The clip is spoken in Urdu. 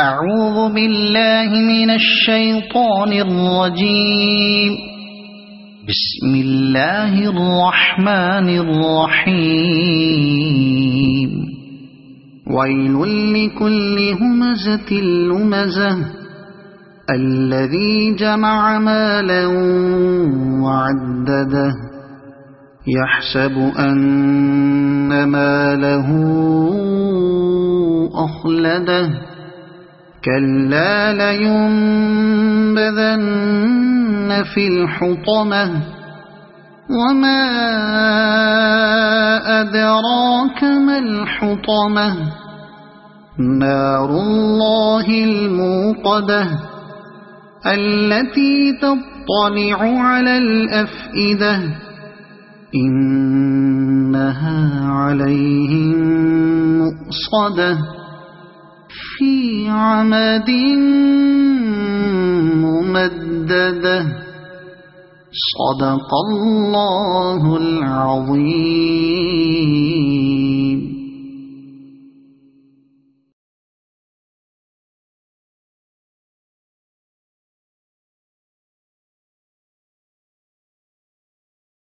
أعوذ بالله من الشيطان الرجيم. بسم الله الرحمن الرحيم. ويل لكل همزة لمزة الذي جمع مالا وعدده يحسب أن ماله أخلده كلا لينبذن في الحطمة وما أدراك ما الحطمة نار الله الموقدة التي تطلع على الأفئدة إنها عليهم مؤصدة في عمد ممددة. صدق الله العظيم.